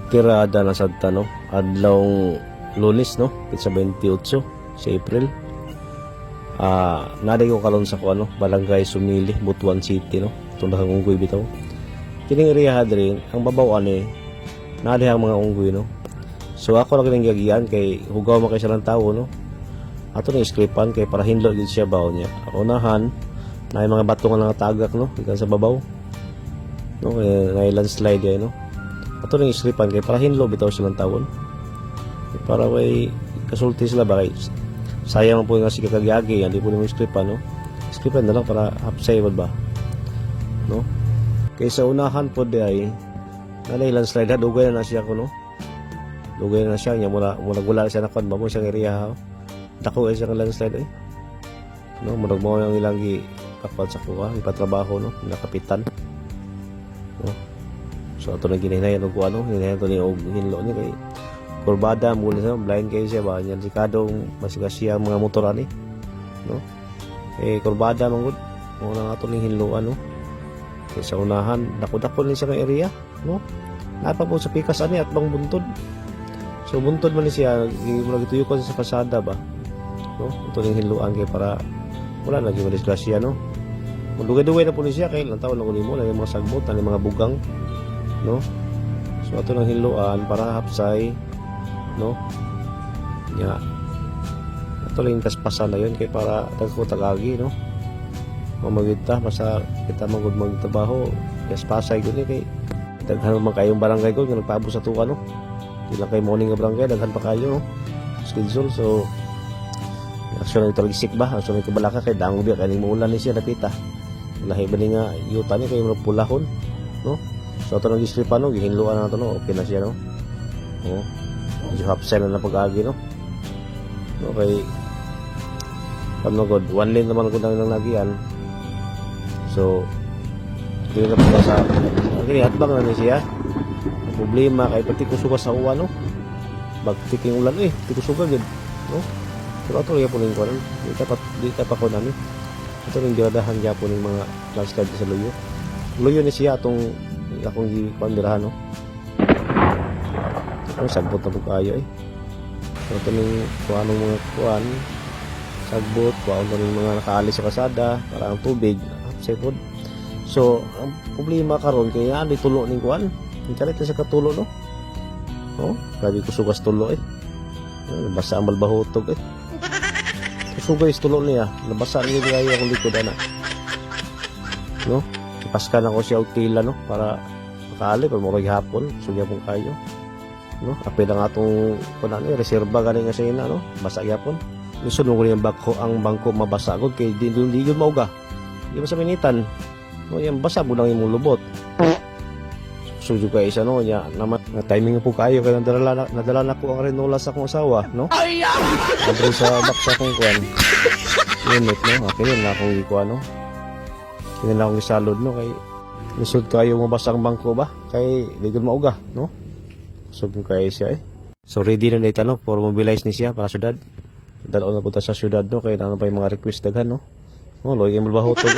tirada na sa no adlawng Lunes no sa 28 sa April. Naday ko karon sa ko Barangay Sumili, Butuan City no. Tundang unggoy bitaw. Kining area hadrin ang babaw ani naday ang mga unggoy no. So ako ra kining gagian kay hugaw man kay sa tawo no. Ato ni skripan kay para hinlo gid siya baw niya. Unahan na mga bato nga natagak no ikan sa babaw. No kay landslide ay no. Ato ni skripan kay para hinlo bitaw silang tawon. Para way kasulti sila ba kay sayang po nga si kagagi hindi po nimo skripan no. Skripan na lang para hapsay ba no. Kay sa unahan po di ay nanay landslide dugay na siya ko no. Dugay na siya nya mula gula siya nakon ba mo siyang area. Dako ay siya landslide no murag mo ang ilang kapal sa kuha ipatrabaho no nakapitan no. So ato na ginahinayan og hinayan to ni og hinlo ni kay kurbada mula sa blind kay siya ba yan sikadong masigasya mga motor ani no kurbada mangud mo na ato ni hinloan no. Kay sa unahan dako-dako ni siya nga area no napa po sa pikas ani at bang buntod. So buntod man ni siya murag tuyo ko sa pasada ba no ito ning hinluan kay para wala na gyud disgrasya no. Dugay-dugay na po ni siya kay lang taon lang nimo lang mga sagbot ang mga bugang no. So ato nang hinluan para hapsay no nya ato lang kaspasan na yun kay para dagko tagagi no mamagita basta kita magud magtrabaho kaspasay gud ni kay daghan man kayong barangay ko nga nagpaabot sa tuwa no. Di lang kay morning nga barangay daghan pa kayo no schedule. So aksyon ito lisik ba aksyon ito balaka kay dango biya kaning muulan ni siya napita lahi ba ni nga yuta ni kay mga pulahon no. So ato nang gistripan no gihinluan na to no okay na siya no. Oh medyo hapsay na pag-agi no. Okay paano god one lane naman ko nang nagian. So dili na po sa okay hatbang na ni siya. Ang problema kay pati kusuga sa uwan no bagtiking ulan ti kusuga gid no. Pero ato rin po rin ko di pa ko namin ito rin diradahan niya po ng mga landslide sa luyo ni siya atong akong gipandirahan no. Ang sagbot na po kayo so ito rin kuanong mga kuan sagbot kuanong rin mga nakaalis sa kasada para ang tubig sa food. So ang problema karon kaya di tulo ning kuan ang kalit sa katulo no. Grabe ko sugas tulo basa ang malbahutog sugay tulo niya nabasa niya kaya akong likod ana no. Ipaskan ako siya og tila no para makaali pag murag hapon sugya pong kayo no. Apil lang atong kunan reserba gani nga sa ina no basa gyapon lisod mo ko yung bangko mabasa gud kay di gyud mauga di ba sa minitan no yang basa mo lang imong lubot. Sujo kay isa no nya naman nga timing po kayo kay nadala na ko ang renola sa akong asawa no. Adre sa baksa kong kuan unit no okay yun na akong ikuan no yun na akong isalod no kay lisod kayo mabasa ang bangko ba kay di gyud mauga no. So kay siya so ready na dito no for mobilize ni siya para syudad dalaw na punta sa syudad no kay ano pa yung mga request daghan no. Loy kay malbahotog